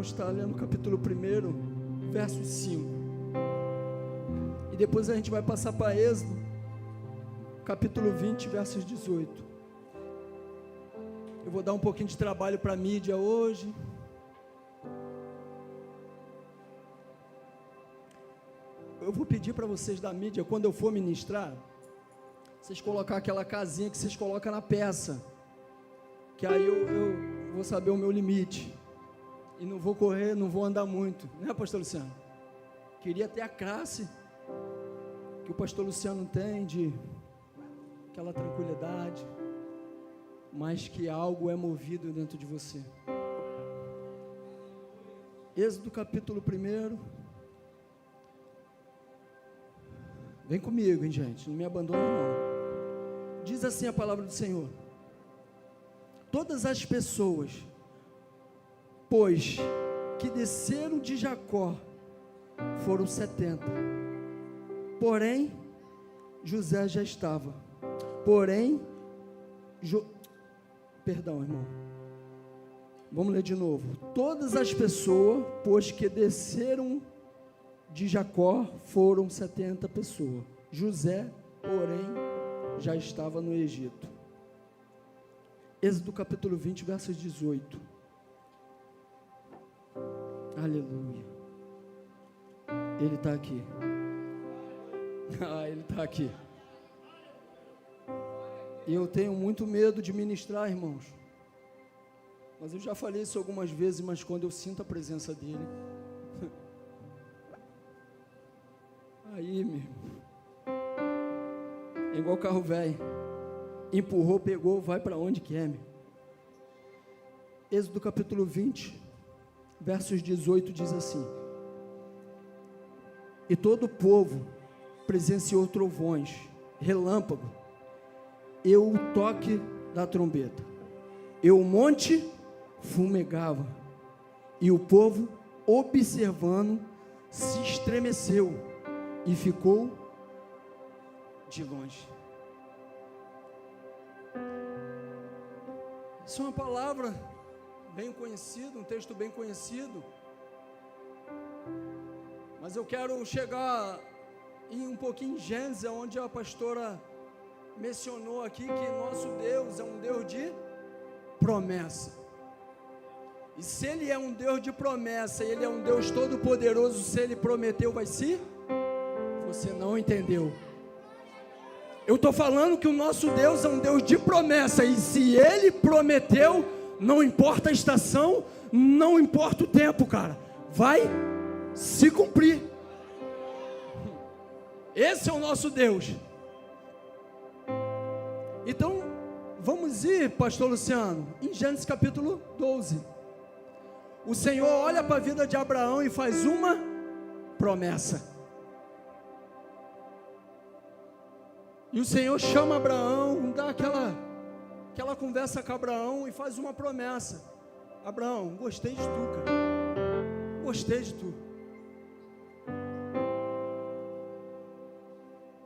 vamos estar lendo o capítulo 1, versos 5. E depois a gente vai passar para Êxodo, capítulo 20, versos 18. Eu vou dar um pouquinho de trabalho para a mídia hoje. Eu vou pedir para vocês da mídia, quando eu for ministrar, vocês colocar aquela casinha que vocês colocam na peça, que aí eu vou saber o meu limite, e não vou correr, não vou andar muito, né, pastor Luciano? Queria ter a classe que o pastor Luciano tem, de aquela tranquilidade, mas que algo é movido dentro de você. Êxodo capítulo 1, vem comigo, hein, gente, não me abandona não. Diz assim a palavra do Senhor: todas as pessoas, pois, que desceram de Jacó, foram 70, porém, José já estava, perdão, irmão, vamos ler de novo. Todas as pessoas, pois, que desceram de Jacó, foram 70 pessoas, José, porém, já estava no Egito. Êxodo capítulo 20, versos 18. Aleluia. Ele está aqui. Ele está aqui. E eu tenho muito medo de ministrar, irmãos. Mas eu já falei isso algumas vezes, mas quando eu sinto a presença dele, aí, meu irmão, é igual carro velho. Empurrou, pegou, vai para onde quer, meu. Êxodo capítulo 20, versos 18, diz assim: e todo o povo presenciou trovões, relâmpago, e o toque da trombeta, e o monte fumegava, e o povo, observando, se estremeceu e ficou de longe. Isso é uma palavra bem conhecida, um texto bem conhecido, mas eu quero chegar em um pouquinho em Gênesis, onde a pastora mencionou aqui que nosso Deus é um Deus de promessa. E se Ele é um Deus de promessa, e Ele é um Deus todo poderoso, se Ele prometeu, vai se? Você não entendeu. Eu estou falando que o nosso Deus é um Deus de promessa, e se Ele prometeu, não importa a estação, não importa o tempo, cara, vai se cumprir. Esse é o nosso Deus. Então, vamos ir, pastor Luciano, em Gênesis capítulo 12. O Senhor olha para a vida de Abraão e faz uma promessa. E o Senhor chama Abraão, dá aquela conversa com Abraão e faz uma promessa. Abraão, gostei de tu, cara. Gostei de tu.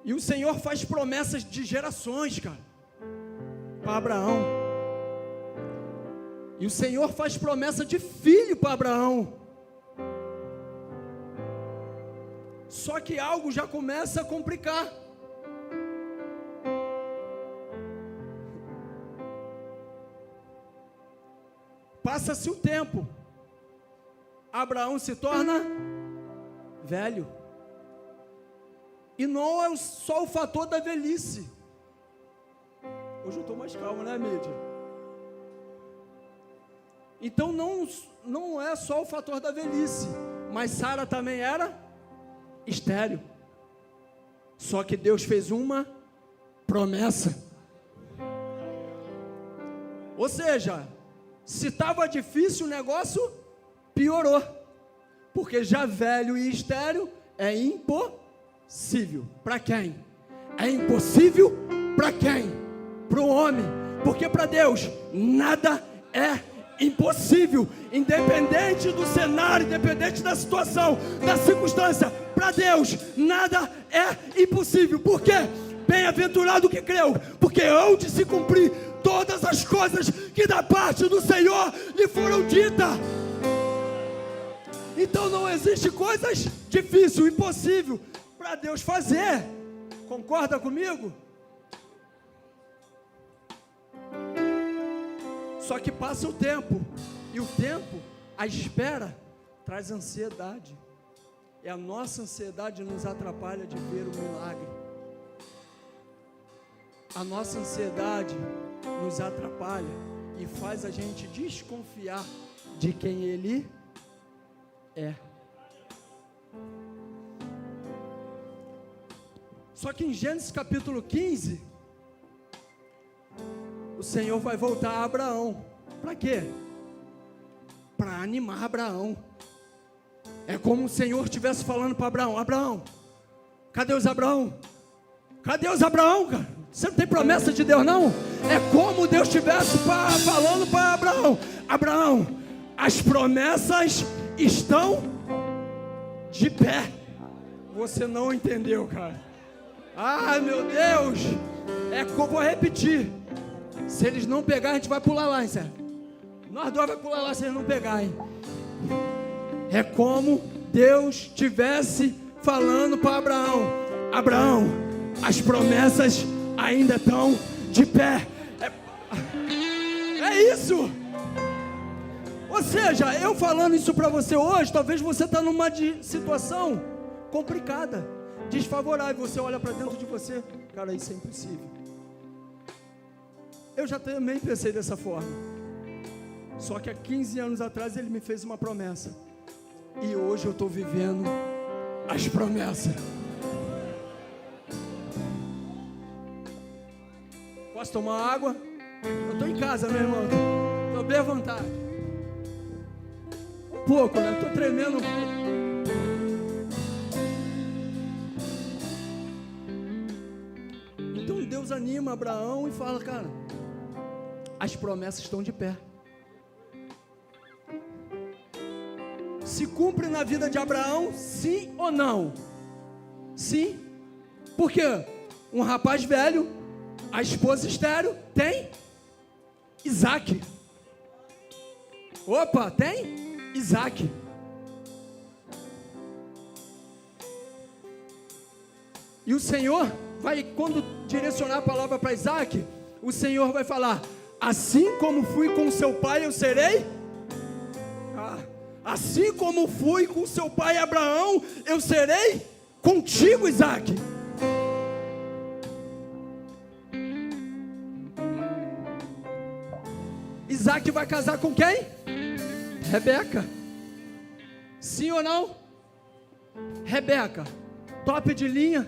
E o Senhor faz promessas de gerações, cara, para Abraão. E o Senhor faz promessa de filho para Abraão. Só que algo já começa a complicar. Passa-se o tempo, Abraão se torna velho, e não é só o fator da velhice. Hoje eu estou mais calmo, né, mídia? Então não é só o fator da velhice, mas Sara também era estéril. Só que Deus fez uma promessa. Ou seja, se estava difícil o negócio, piorou. Porque já velho e estéril é impossível. Para quem? É impossível para quem? Para o homem. Porque para Deus nada é impossível. Independente do cenário, independente da situação, da circunstância, para Deus nada é impossível. Por quê? Bem-aventurado que creu, porque hão de se cumprir todas as coisas que da parte do Senhor lhe foram ditas. existe coisas difíceis, impossível para Deus fazer. Concorda comigo? Só que passa o tempo, e o tempo, a espera, traz ansiedade. E a nossa ansiedade nos atrapalha de ver o milagre. A nossa ansiedade nos atrapalha e faz a gente desconfiar de quem Ele é. Só que em Gênesis capítulo 15, o Senhor vai voltar a Abraão. Para quê? Para animar Abraão. É como o Senhor estivesse falando para Abraão: Abraão, cadê os Abraão? Cadê os Abraão, cara? Você não tem promessa de Deus, não? É como Deus estivesse falando para Abraão: Abraão, as promessas estão de pé. Você não entendeu, cara. Ah, meu Deus. Vou repetir. Se eles não pegarem, a gente vai pular lá, hein, sério. Nós dois vamos pular lá se eles não pegarem. É como Deus estivesse falando para Abraão: Abraão, as promessas ainda estão de pé. É isso. Ou seja, eu falando isso para você hoje, talvez você está numa situação complicada, desfavorável. Você olha para dentro de você: cara, isso é impossível. Eu já também pensei dessa forma. Só que há 15 anos atrás Ele me fez uma promessa. E hoje eu estou vivendo as promessas. Posso tomar água? Eu estou em casa, meu irmão. Estou bem à vontade. Um pouco, né? Estou tremendo um pouco. Então Deus anima Abraão e fala: cara, as promessas estão de pé. Se cumpre na vida de Abraão, sim ou não? Sim. Por quê? Um rapaz velho, a esposa estéril, tem Isaac. Opa, tem Isaac. E o Senhor vai, quando direcionar a palavra para Isaac, o Senhor vai falar: assim como fui com seu pai, eu serei. Assim como fui com seu pai Abraão, eu serei contigo, Isaac. Isaac vai casar com quem? Rebeca. Sim ou não? Rebeca, top de linha,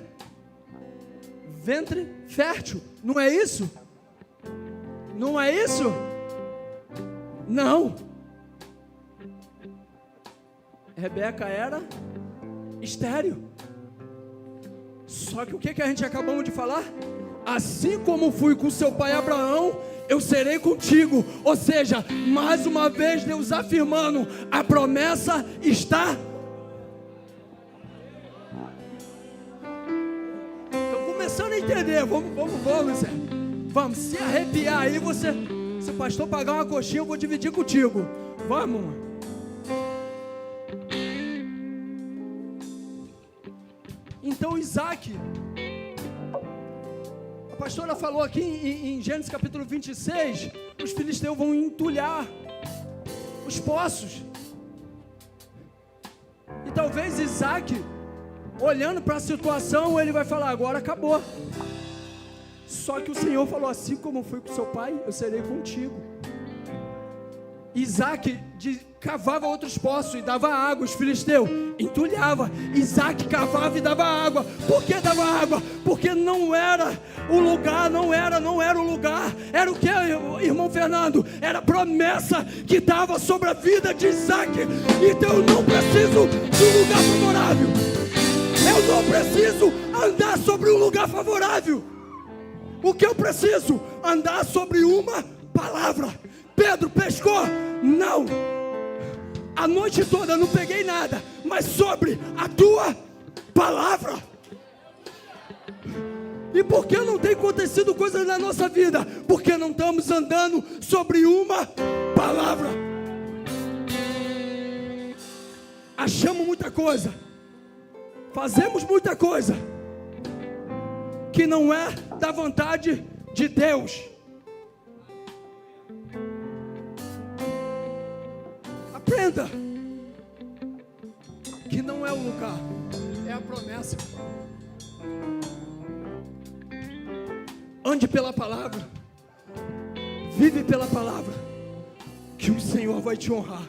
ventre fértil, não é isso? Não é isso? Não. Rebeca era estéril. Só que o que a gente acabamos de falar? Assim como fui com seu pai Abraão, eu serei contigo. Ou seja, mais uma vez Deus afirmando: a promessa está. Estou começando a entender. Vamos, Zé. Vamos se arrepiar aí. Se o pastor pagar uma coxinha, eu vou dividir contigo. Vamos, mano. Então Isaac, a pastora falou aqui em Gênesis capítulo 26, os filisteus vão entulhar os poços. E talvez Isaac, olhando para a situação, ele vai falar: agora acabou. Só que o Senhor falou: assim como eu fui com seu pai, eu serei contigo. Isaac cavava outros poços e dava água. Os filisteus entulhava. Isaac cavava e dava água. Por que dava água? Porque não era o lugar, não era o lugar. Era o que, irmão Fernando? Era a promessa que estava sobre a vida de Isaac. Então eu não preciso de um lugar favorável. Eu não preciso andar sobre um lugar favorável. O que eu preciso? Andar sobre uma palavra. Pedro pescou? Não. A noite toda eu não peguei nada, mas sobre a tua palavra. E por que não tem acontecido coisas na nossa vida? Porque não estamos andando sobre uma palavra. achamos muita coisa, fazemos muita coisa que não é da vontade de Deus. Aprenda que não é o lugar, é a promessa. Ande pela palavra, vive pela palavra, que o Senhor vai te honrar.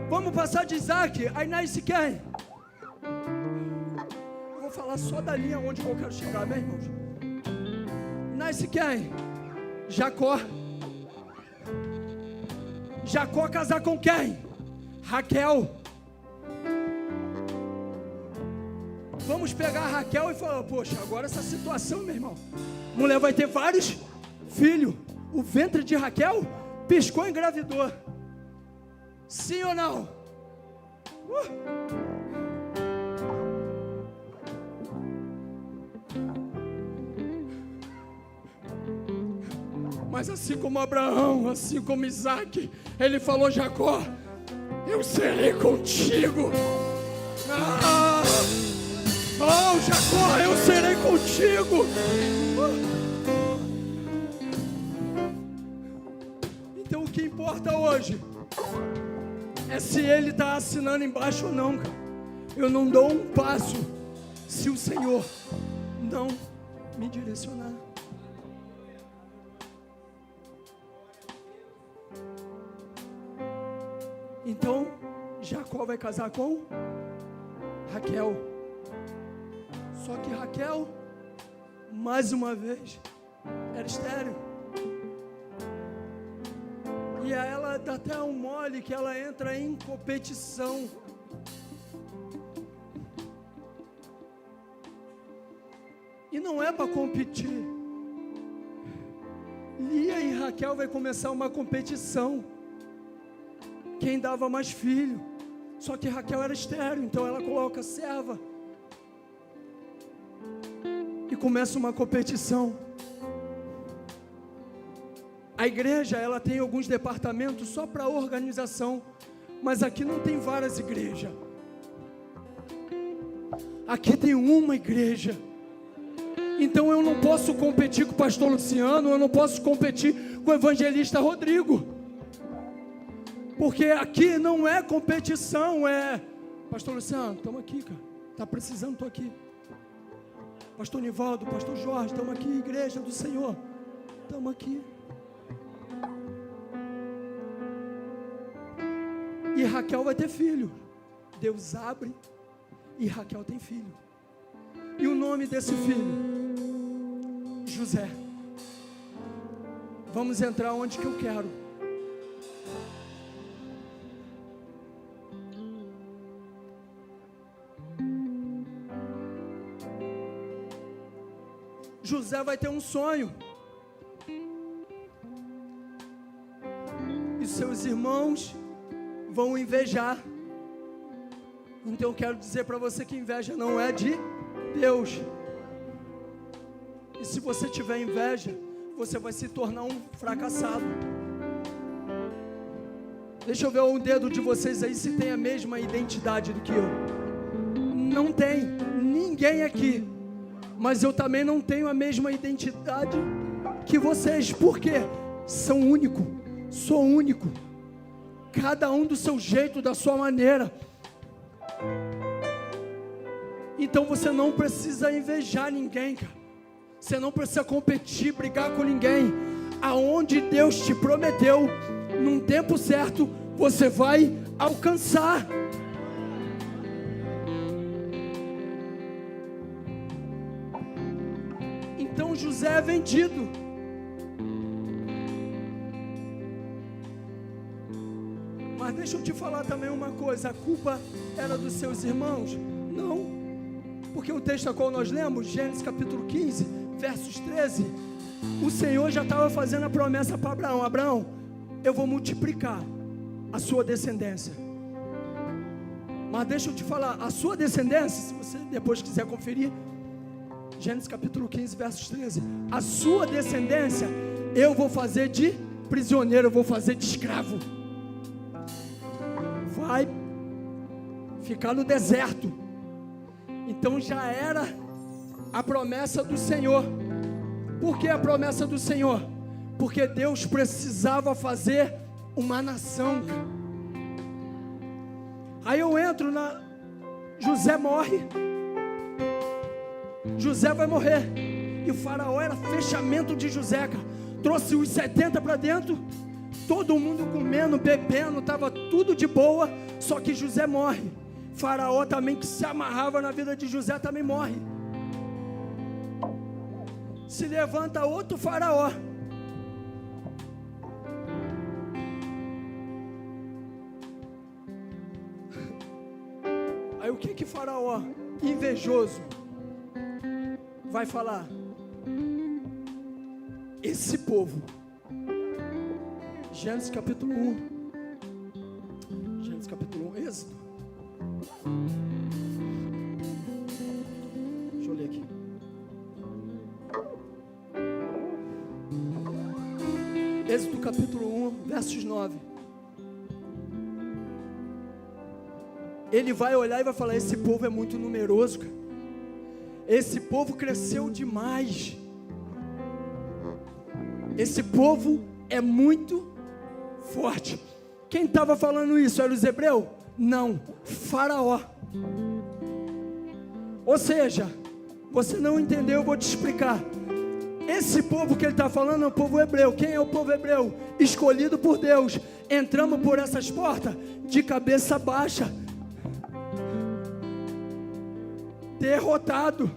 Vamos passar de Isaac, aí nasce quem? Eu vou falar só da linha onde eu quero chegar, meus irmãos. Nasce quem? Jacó. Jacó casar com quem? Raquel. Vamos pegar a Raquel e falar, poxa, agora essa situação, meu irmão, mulher vai ter vários filhos. O ventre de Raquel piscou e engravidou. Sim ou não? Mas assim como Abraão, assim como Isaac, ele falou, Jacó, eu serei contigo. Oh, Jacó, eu serei contigo. Então o que importa hoje é se ele está assinando embaixo ou não, cara. Eu não dou um passo se o Senhor não me direcionar. Então, Jacó vai casar com Raquel. Só que Raquel, mais uma vez, era estéril. E a ela dá até um mole que ela entra em competição. E não é para competir. Lia e Raquel vai começar uma competição. Quem dava mais filho. Só que Raquel era estéril, então ela coloca serva. E começa uma competição. A igreja, ela tem alguns departamentos só para organização, mas aqui não tem várias igrejas. Aqui tem uma igreja. Então eu não posso competir com o pastor Luciano, eu não posso competir com o evangelista Rodrigo. Porque aqui não é competição, é... Pastor Luciano, estamos aqui, cara. Está precisando, estou aqui. Pastor Nivaldo, Pastor Jorge, estamos aqui, igreja do Senhor. Estamos aqui. E Raquel vai ter filho. Deus abre e Raquel tem filho. E o nome desse filho? José. Vamos entrar onde que eu quero. José vai ter um sonho. E seus irmãos vão invejar. Então eu quero dizer para você que inveja não é de Deus. E se você tiver inveja, você vai se tornar um fracassado. Deixa eu ver o dedo de vocês aí se tem a mesma identidade do que eu. Não tem, ninguém aqui. Mas eu também não tenho a mesma identidade que vocês. Por quê? São únicos, sou único. Cada um do seu jeito, da sua maneira. Então você não precisa invejar ninguém, cara. Você não precisa competir, brigar com ninguém. Aonde Deus te prometeu, num tempo certo, você vai alcançar. Então José é vendido. Mas deixa eu te falar também uma coisa. A culpa era dos seus irmãos? Não. Porque o texto a qual nós lemos, Gênesis capítulo 15, versos 13, o Senhor já estava fazendo a promessa para Abraão. Abraão, eu vou multiplicar a sua descendência. Mas deixa eu te falar, a sua descendência, se você depois quiser conferir, Gênesis capítulo 15, versos 13, a sua descendência eu vou fazer de prisioneiro, eu vou fazer de escravo. vai ficar no deserto. Então já era a promessa do Senhor. Por que a promessa do Senhor? Porque Deus precisava fazer uma nação. Aí eu entro José morre. José vai morrer. E o faraó era fechamento de José, cara. Trouxe os 70 para dentro. Todo mundo comendo, bebendo, estava tudo de boa. Só que José morre. Faraó também, que se amarrava na vida de José, também morre. Se levanta outro faraó. Aí o que faraó invejoso vai falar? Esse povo, Gênesis capítulo 1, Gênesis capítulo 1, Êxodo, deixa eu ler aqui, Êxodo capítulo 1, versos 9, ele vai olhar e vai falar, esse povo é muito numeroso, cara. Esse povo cresceu demais. Esse povo é muito forte. Quem estava falando isso? Era os hebreus? Não, Faraó. Ou seja, você não entendeu, eu vou te explicar. Esse povo que ele está falando é o povo hebreu. Quem é o povo hebreu? Escolhido por Deus. Entramos por essas portas de cabeça baixa, derrotado.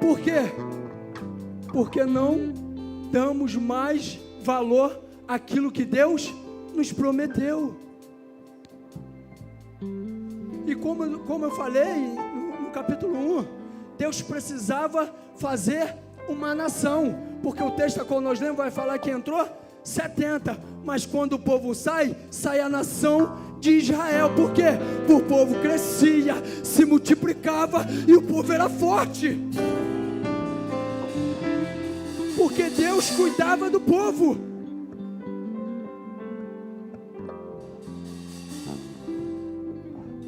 Por quê? Porque não damos mais valor àquilo que Deus nos prometeu. E como eu falei no capítulo 1, Deus precisava fazer uma nação, porque o texto quando nós lemos vai falar que entrou 70, mas quando o povo sai a nação de Israel. Por quê? O povo crescia, se multiplicava e o povo era forte. Porque Deus cuidava do povo.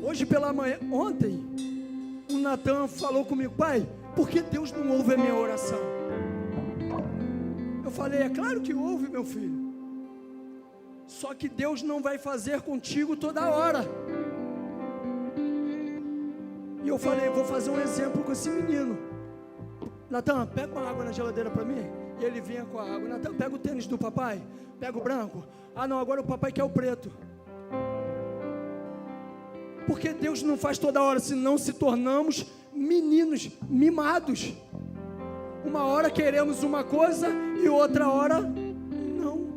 Hoje pela manhã, ontem, o Natan falou comigo, pai, por que Deus não ouve a minha oração? Eu falei, é claro que ouve, meu filho. Só que Deus não vai fazer contigo toda hora. E eu falei, vou fazer um exemplo com esse menino. Natan, pega uma água na geladeira para mim. E ele vinha com a água. Natan, pega o tênis do papai. Pega o branco. Ah não, agora o papai quer o preto. Porque Deus não faz toda hora, senão se tornamos meninos mimados. Uma hora queremos uma coisa e outra hora não.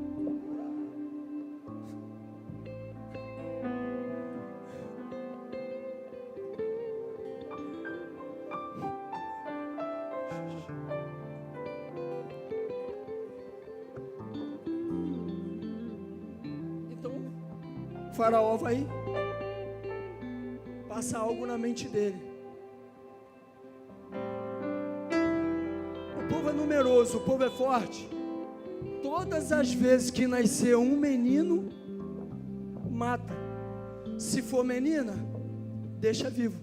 Então, o faraó vai passar algo na mente dele. O povo é numeroso, o povo é forte. Todas as vezes que nascer um menino, mata. Se for menina, deixa vivo.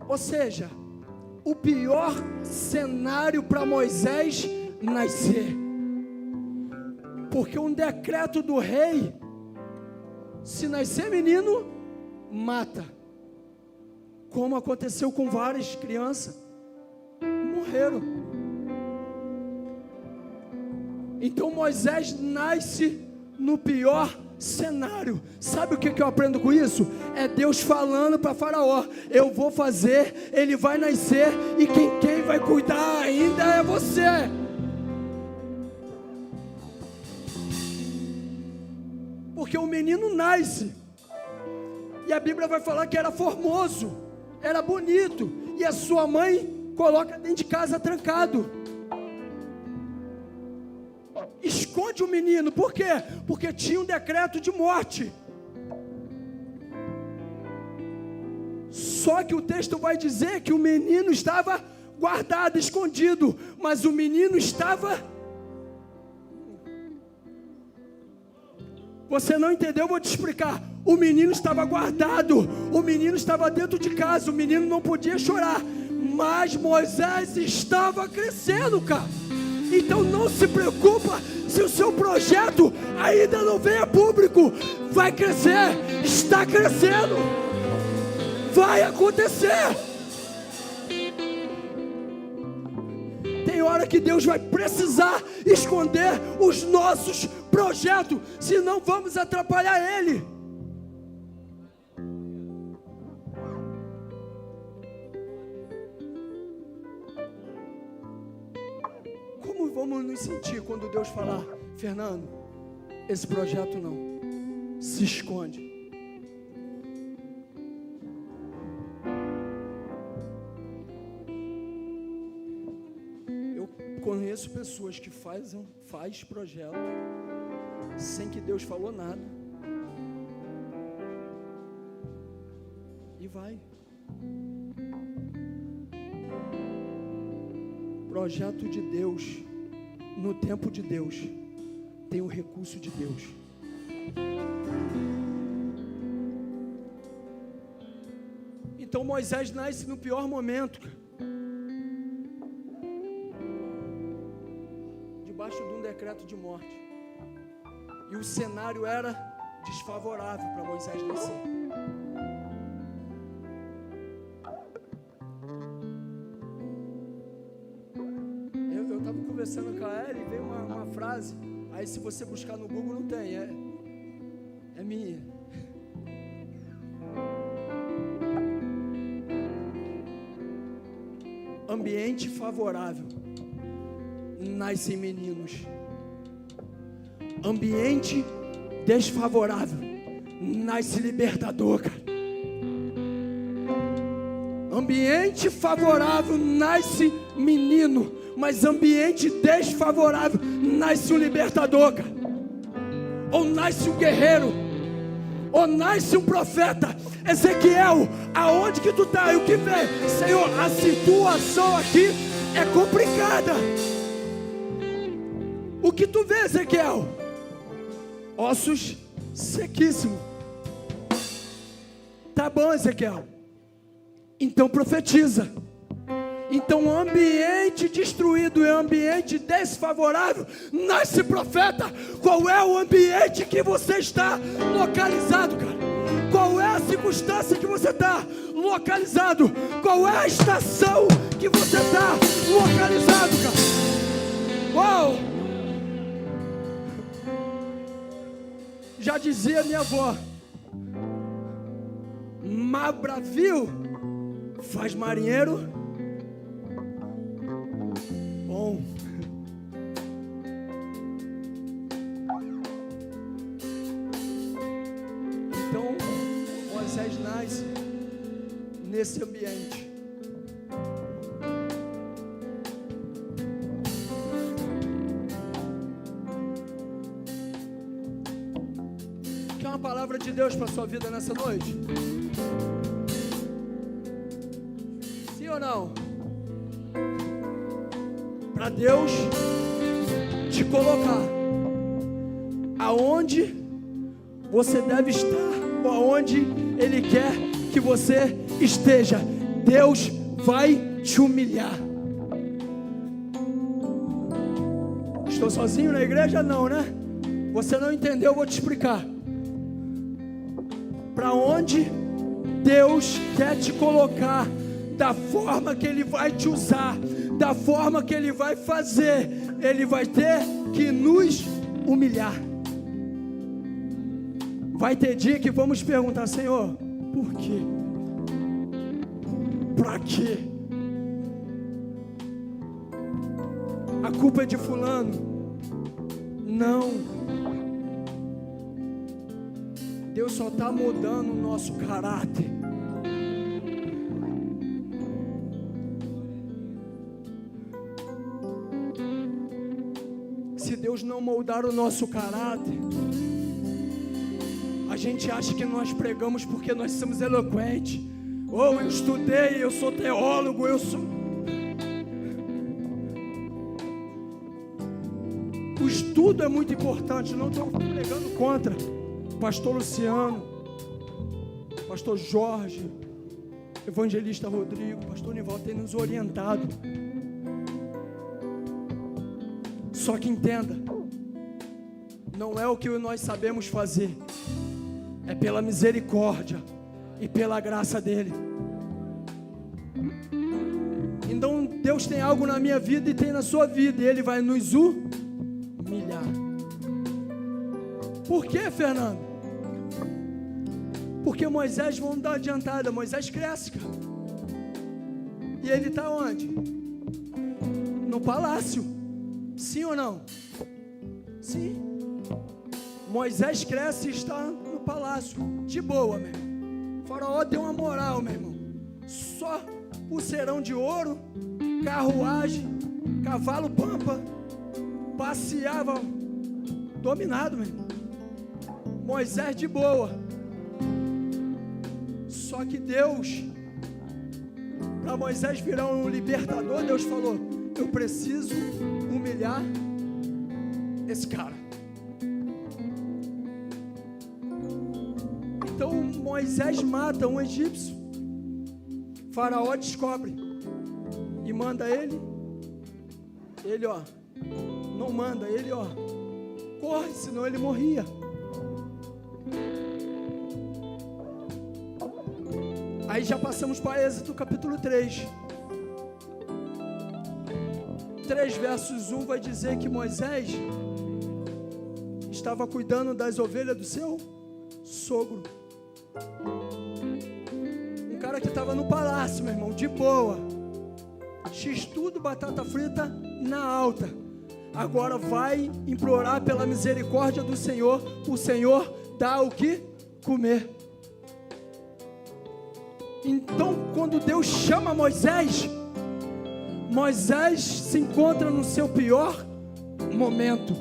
Ou seja, o pior cenário para Moisés nascer. Porque um decreto do rei, se nascer menino, mata. Como aconteceu com várias crianças, morreram. Então Moisés nasce no pior cenário. Sabe o que eu aprendo com isso? É Deus falando para Faraó, eu vou fazer, ele vai nascer, e quem vai cuidar ainda é você. Porque o menino nasce, e a Bíblia vai falar que era formoso, era bonito, e a sua mãe coloca dentro de casa trancado. Esconde o menino, por quê? Porque tinha um decreto de morte. Só que o texto vai dizer que o menino estava guardado, escondido, mas o menino estava Você não entendeu? Eu vou te explicar. O menino estava guardado, o menino estava dentro de casa, o menino não podia chorar, mas Moisés estava crescendo, cara. Então não se preocupa se o seu projeto ainda não veio a público. Vai crescer, está crescendo, vai acontecer. Tem hora que Deus vai precisar esconder os nossos projetos, senão vamos atrapalhar Ele. Como vamos nos sentir quando Deus falar: Fernando, esse projeto não, se esconde. Eu conheço pessoas que faz projeto sem que Deus falou nada e vai. Projeto de Deus, no tempo de Deus, tem o recurso de Deus. Então Moisés nasce no pior momento, debaixo de um decreto de morte, e o cenário era desfavorável para Moisés nascer. Eu estava conversando com a Ela e veio uma frase, aí se você buscar no Google não tem, é minha. Ambiente favorável, nascem meninos. Ambiente desfavorável, nasce libertador, cara. Ambiente favorável, nasce menino. Mas ambiente desfavorável, nasce um libertador, cara. Ou nasce um guerreiro, ou nasce um profeta. Ezequiel, aonde que tu está? E o que vem? Senhor, a situação aqui é complicada. O que tu vê, Ezequiel? Ossos sequíssimos. Tá bom, Ezequiel. Então profetiza. Então ambiente destruído e ambiente desfavorável, nasce profeta. Qual é o ambiente que você está localizado, cara? Qual é a circunstância que você está localizado? Qual é a estação que você está localizado, cara? Uau! Já dizia minha avó, mar bravio faz marinheiro bom. Então Moisés nasce nesse ambiente. Quer uma palavra de Deus para a sua vida nessa noite? Sim ou não? Para Deus te colocar aonde você deve estar, ou aonde Ele quer que você esteja, Deus vai te humilhar. Estou sozinho na igreja? Não, né? Você não entendeu, eu vou te explicar. Para onde Deus quer te colocar, da forma que Ele vai te usar, da forma que Ele vai fazer, Ele vai ter que nos humilhar. Vai ter dia que vamos perguntar: Senhor, por quê? Para quê? A culpa é de fulano? Não. Deus só está mudando o nosso caráter. Se Deus não moldar o nosso caráter, a gente acha que nós pregamos porque nós somos eloquentes. Ou eu estudei, eu sou teólogo, eu sou... O estudo é muito importante, não estou pregando contra. Pastor Luciano, Pastor Jorge, Evangelista Rodrigo, Pastor Nivaldo tem nos orientado. Só que entenda, não é o que nós sabemos fazer, é pela misericórdia e pela graça dele. Então Deus tem algo na minha vida e tem na sua vida, e Ele vai nos humilhar. Por quê, Fernando? Porque Moisés, vamos dar uma adiantada, Moisés cresce, cara. E ele está onde? No palácio. Sim ou não? Sim. Moisés cresce e está no palácio. De boa, meu irmão. O faraó deu uma moral, meu irmão. Só pulseirão de ouro, carruagem, cavalo pampa, passeava dominado, meu irmão. Moisés de boa. Só que Deus, para Moisés virar um libertador, Deus falou: eu preciso humilhar esse cara. Então Moisés mata um egípcio. Faraó descobre e manda ele, ó, não manda, ele, ó, corre, senão ele morria. Aí já passamos para Êxodo capítulo 3. 3 versos 1 vai dizer que Moisés estava cuidando das ovelhas do seu sogro. Um cara que estava no palácio, meu irmão, de boa. X-tudo, batata frita na alta. Agora vai implorar pela misericórdia do Senhor. O Senhor dá o que comer. Então, quando Deus chama Moisés, Moisés se encontra no seu pior momento.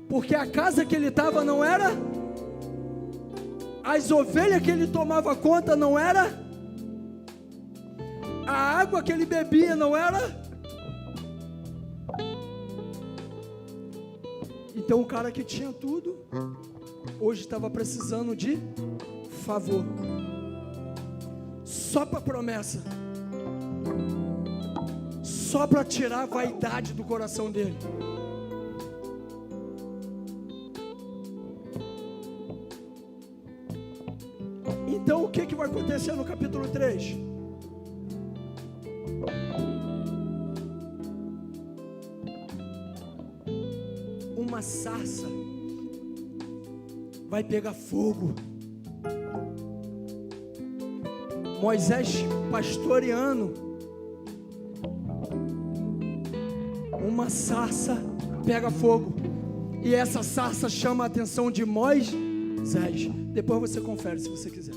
Porque a casa que ele estava não era, as ovelhas que ele tomava conta não era, a água que ele bebia não era. Então o cara que tinha tudo, hoje estava precisando de favor. Só para promessa. Só para tirar a vaidade do coração dele. Então o que vai acontecer no capítulo 3? Uma sarça vai pegar fogo. Moisés pastoreando, uma sarça pega fogo, e essa sarça chama a atenção de Moisés. Depois você confere se você quiser.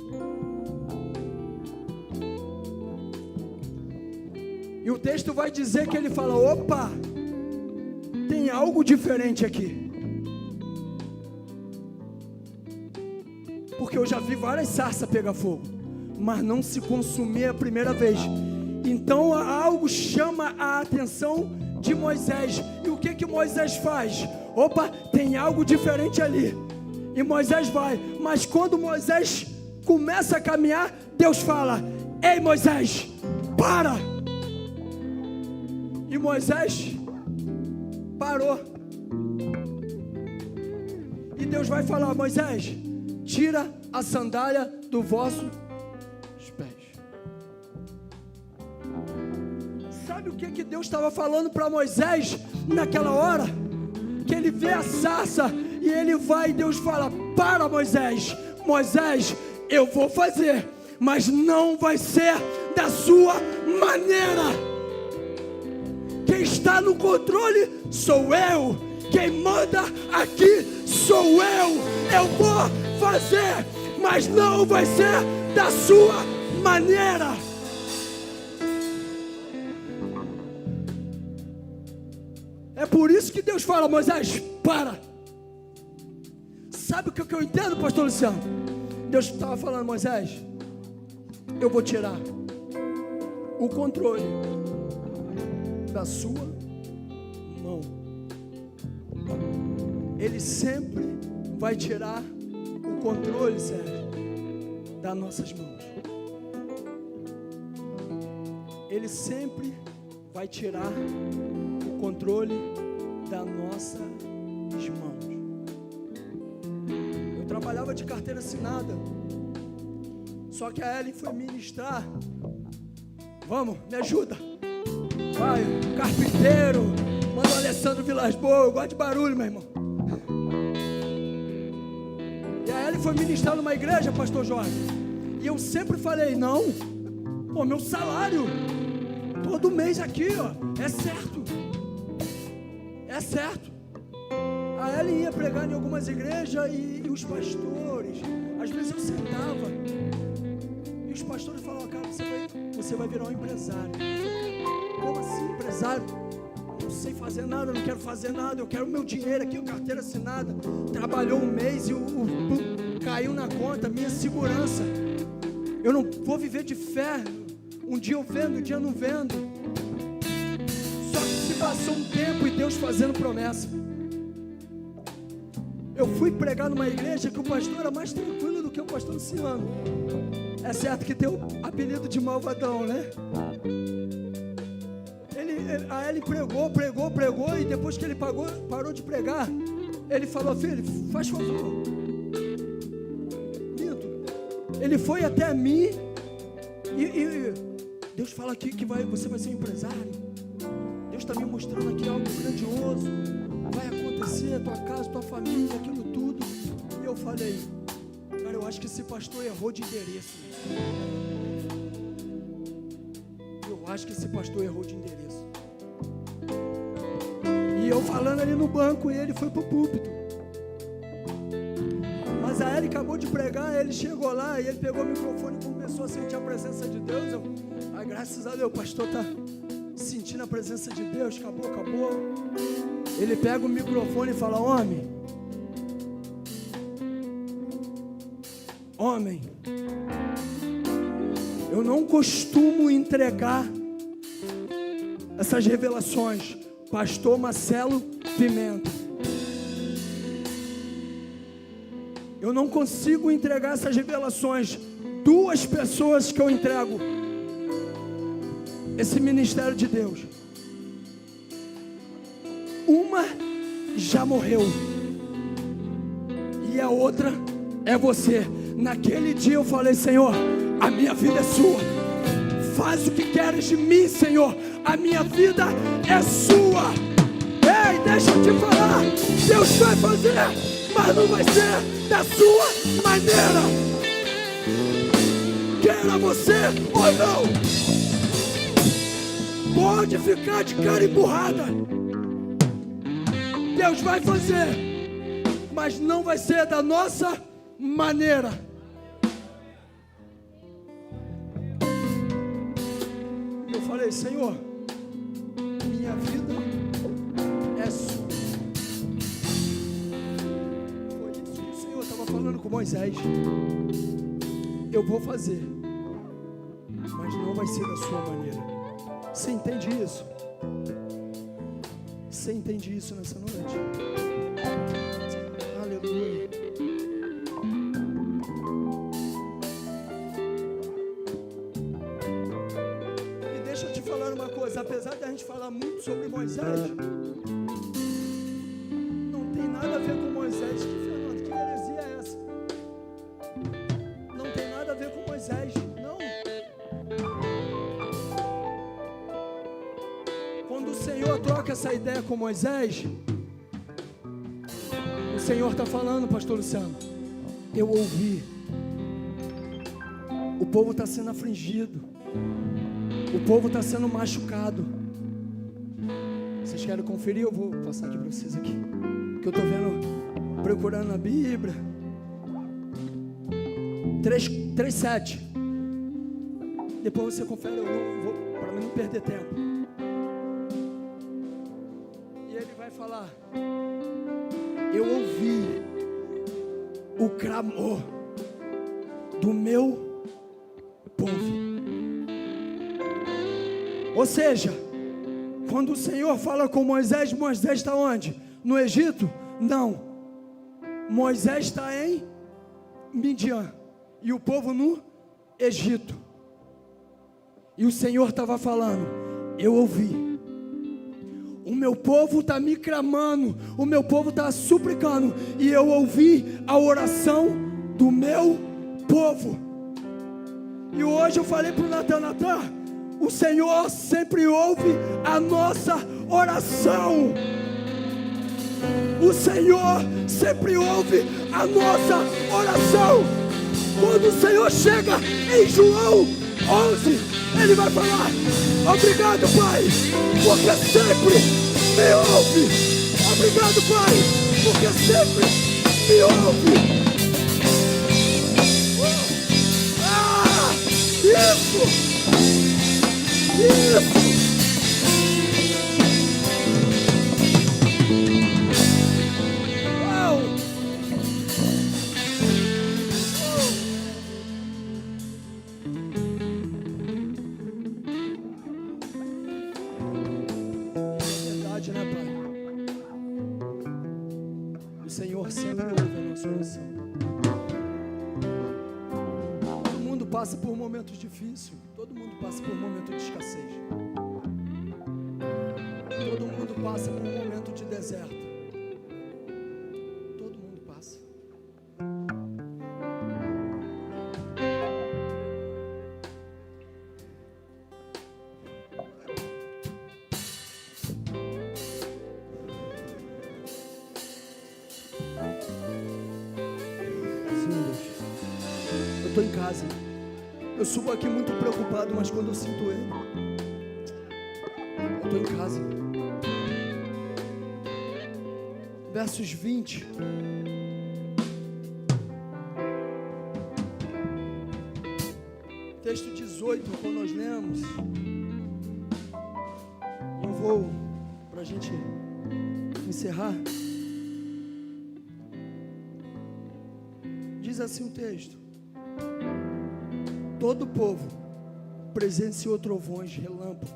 E o texto vai dizer que ele fala: opa, tem algo diferente aqui. Porque eu já vi várias sarças pegar fogo, mas não se consumir a primeira vez. Então algo chama a atenção de Moisés. E o que Moisés faz? Opa, tem algo diferente ali. E Moisés vai. Mas quando Moisés começa a caminhar, Deus fala: ei, Moisés, para! E Moisés parou. E Deus vai falar: Moisés, tira a sandália do vosso pés. Sabe o que Deus estava falando para Moisés naquela hora? Que ele vê a sarça e ele vai, e Deus fala: para, Moisés, Moisés, eu vou fazer, mas não vai ser da sua maneira. Quem está no controle sou eu. Quem manda aqui sou eu. Eu vou fazer, mas não vai ser da sua maneira. É por isso que Deus fala: Moisés, para. Sabe o que eu entendo, pastor Luciano? Deus estava falando: Moisés, eu vou tirar o controle da sua mão. Ele sempre vai tirar o controle, Sérgio, das nossas mãos. Ele sempre vai tirar o controle das nossas mãos. Eu trabalhava de carteira assinada, só que a Ellen foi ministrar. Vamos, me ajuda. Vai, carpinteiro, manda o Alessandro Vilas Boas, eu gosto de barulho, meu irmão. E a Ellen foi ministrar numa igreja, pastor Jorge. E eu sempre falei, não, pô, meu salário, todo mês aqui, ó, é certo. É certo. A Ellen ia pregar em algumas igrejas e os pastores, às vezes eu sentava, e os pastores falavam, cara, você vai virar um empresário. Como assim, empresário? Não sei fazer nada, não quero fazer nada, eu quero o meu dinheiro aqui, carteira assinada. Trabalhou um mês e caiu na conta, minha segurança. Eu não vou viver de fé, um dia eu vendo, um dia eu não vendo. Só que se passou um tempo e Deus fazendo promessa. Eu fui pregar numa igreja que o pastor era mais tranquilo do que o pastor Luciano. É certo que tem o apelido de malvadão, né? A Ellen pregou, e depois que ele parou de pregar, ele falou, filho, faz favor. Ele foi até mim e Deus fala aqui que você vai ser um empresário. Deus está me mostrando aqui algo grandioso. Vai acontecer, tua casa, tua família, aquilo tudo. E eu falei, cara, eu acho que esse pastor errou de endereço. E eu falando ali no banco, e ele foi pro púlpito. Mas a Ellen acabou de pregar, ele chegou lá, e ele pegou o microfone e começou a sentir a presença de Deus. Graças a Deus, o pastor está sentindo a presença de Deus, acabou. Ele pega o microfone e fala, homem, eu não costumo entregar essas revelações, pastor Marcelo Pimenta. Eu não consigo entregar essas revelações. 2 pessoas que eu entrego esse ministério de Deus. Uma já morreu e a outra é você. Naquele dia eu falei, Senhor, a minha vida é sua. Faz o que queres de mim, Senhor. A minha vida é sua. Ei, deixa eu te falar. Deus vai fazer, mas não vai ser da sua maneira. Queira você ou não, pode ficar de cara empurrada. Deus vai fazer, mas não vai ser da nossa maneira. Eu falei, Senhor, minha vida é sua. Foi isso que o Senhor estava falando com Moisés. Eu vou fazer, mas não vai ser da sua maneira. Você entende isso? Você entende isso nessa noite? Aleluia. E deixa eu te falar uma coisa. Apesar de a gente falar muito sobre Moisés, não tem nada a ver com Moisés. Que heresia é essa? Não tem nada a ver com Moisés. Não. Quando o Senhor troca essa ideia com Moisés, o Senhor está falando, pastor Luciano, eu ouvi, o povo está sendo afligido, o povo está sendo machucado. Vocês querem conferir? Eu vou passar aqui para vocês aqui, que eu estou vendo, procurando na Bíblia, 3:7. Depois você confere, eu não vou, para mim não perder tempo. E ele vai falar, eu ouvi o clamor do meu povo. Ou seja, quando o Senhor fala com Moisés, Moisés está onde? No Egito? Não, Moisés está em Midian e o povo no Egito. E o Senhor estava falando: eu ouvi, o meu povo está me clamando, o meu povo está suplicando, e eu ouvi a oração do meu povo. E hoje eu falei para o Natan, o Senhor sempre ouve a nossa oração. O Senhor sempre ouve a nossa oração. Quando o Senhor chega em João 11, Ele vai falar: obrigado, Pai, porque sempre me ouve. Obrigado, Pai, porque sempre me ouve. Isso! Senhor sempre ouve a nossa oração. Todo mundo passa por momentos difíceis. Todo mundo passa por momentos de escassez. Todo mundo passa por um momento de deserto. Todo mundo passa. Eu estou em casa. Eu subo aqui muito preocupado, mas quando eu sinto Ele, eu estou em casa. Versos 20. Texto 18, quando nós lemos, eu vou, para a gente encerrar. Diz assim o texto: todo o povo presenciou trovões, relâmpagos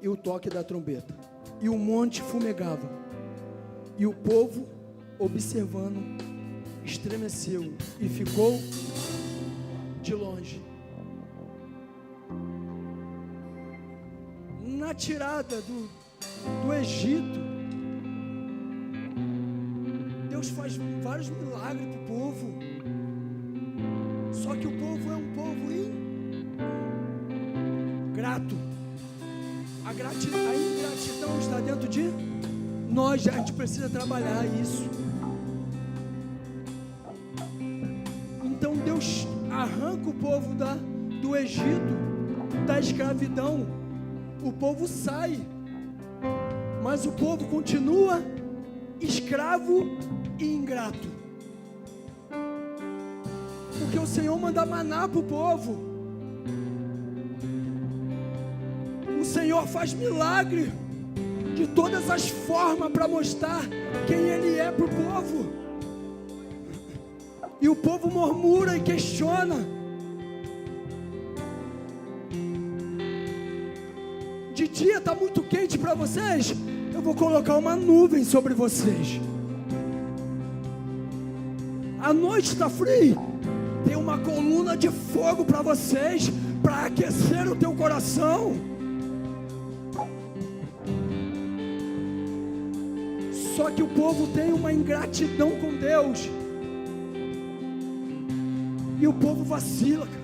e o toque da trombeta, e o monte fumegava, e o povo, observando, estremeceu e ficou de longe. Na tirada do Egito, Deus faz vários milagres para o povo. Só que o povo é um povo ingrato. A ingratidão está dentro de nós. A gente precisa trabalhar isso. Então Deus arranca o povo do Egito, da escravidão. O povo sai, mas o povo continua escravo e ingrato. Porque o Senhor manda maná para o povo. O Senhor faz milagre de todas as formas para mostrar quem Ele é para o povo. E o povo murmura e questiona. De dia está muito quente para vocês? Eu vou colocar uma nuvem sobre vocês. À noite está frio? Tem uma coluna de fogo para vocês, para aquecer o teu coração. Só que o povo tem uma ingratidão com Deus. E o povo vacila, cara.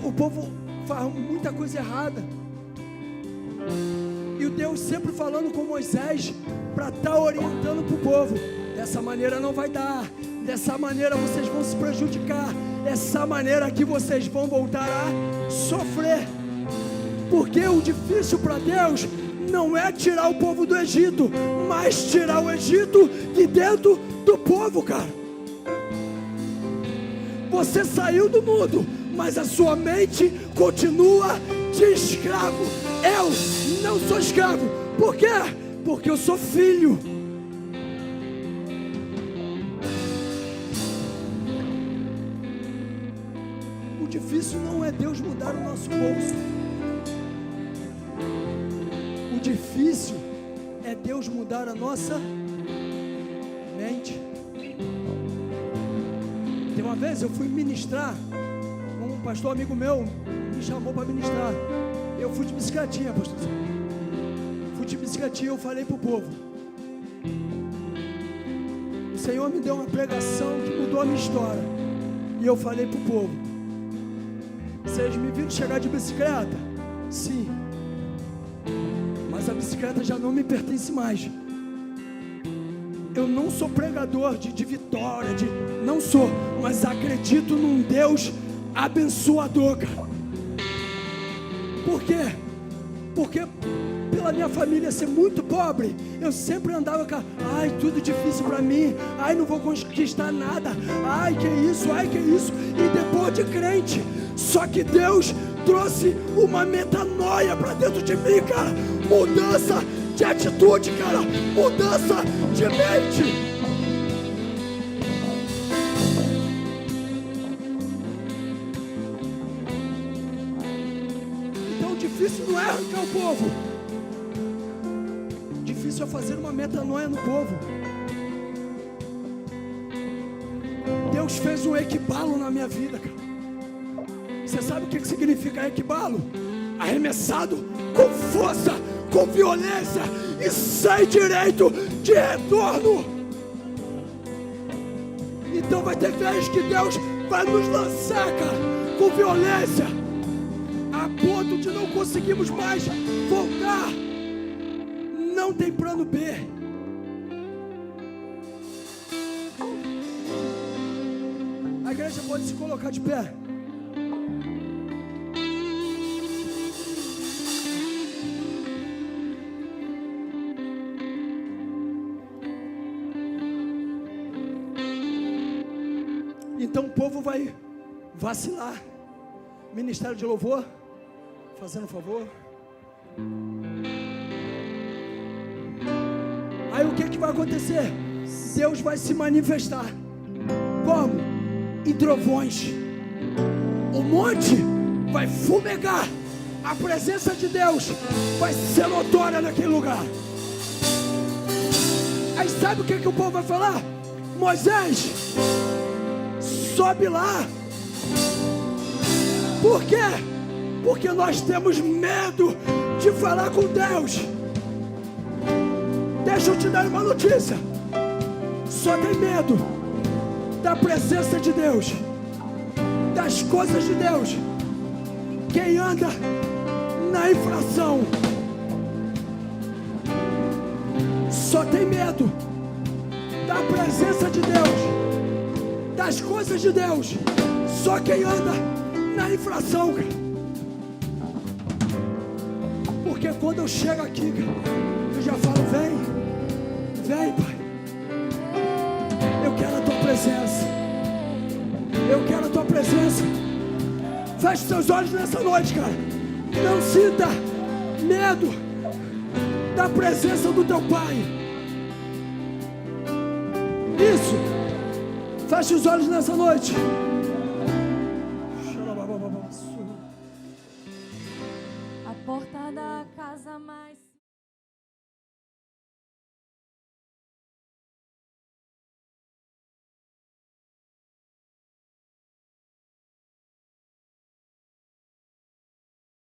O povo faz muita coisa errada. E o Deus sempre falando com Moisés para estar orientando para o povo. Dessa maneira não vai dar. Dessa maneira vocês vão se prejudicar. Dessa maneira aqui vocês vão voltar a sofrer. Porque o difícil para Deus não é tirar o povo do Egito, mas tirar o Egito de dentro do povo, cara. Você saiu do mundo, mas a sua mente continua de escravo. Eu não sou escravo. Por quê? Porque eu sou filho. O difícil não é Deus mudar o nosso bolso. O difícil é Deus mudar a nossa crente. Tem uma vez eu fui ministrar, um pastor amigo meu me chamou para ministrar. Eu fui de bicicletinha, pastor. Fui de bicicletinha, eu falei para o povo. O Senhor me deu uma pregação que mudou a minha história. E eu falei para o povo: vocês me viram chegar de bicicleta? Sim. Mas a bicicleta já não me pertence mais. Eu não sou pregador de vitória, não sou, mas acredito num Deus abençoador, cara. Por quê? Porque pela minha família ser muito pobre, eu sempre andava com ai, tudo difícil para mim, ai, não vou conquistar nada, ai, que isso, e depois de crente, só que Deus trouxe uma metanoia para dentro de mim, cara, mudança de atitude, cara, mudança de mente. Então difícil não é arrancar o povo, difícil é fazer uma metanoia no povo. Deus fez um equibalo na minha vida, cara. Você sabe o que significa equibalo? Arremessado com força, com violência e sem direito de retorno. Então vai ter vezes que Deus vai nos lançar, cara, com violência, a ponto de não conseguirmos mais voltar. Não tem plano B. A igreja pode se colocar de pé. Então o povo vai vacilar. Ministério de louvor, fazendo um favor. Aí o que vai acontecer? Deus vai se manifestar. Como? Em trovões. O monte vai fumegar. A presença de Deus vai ser notória naquele lugar. Aí sabe o que o povo vai falar? Moisés, sobe lá. Por quê? Porque nós temos medo de falar com Deus. Deixa eu te dar uma notícia. Só tem medo da presença de Deus, das coisas de Deus, quem anda na infração. Só tem medo da presença de Deus, das coisas de Deus, só quem anda na infração, cara. Porque quando eu chego aqui, cara, eu já falo: vem, Pai, eu quero a tua presença, eu quero a tua presença. Feche seus olhos nessa noite, cara. Não sinta medo da presença do teu Pai. Isso. Feche os olhos nessa noite. A porta da casa mais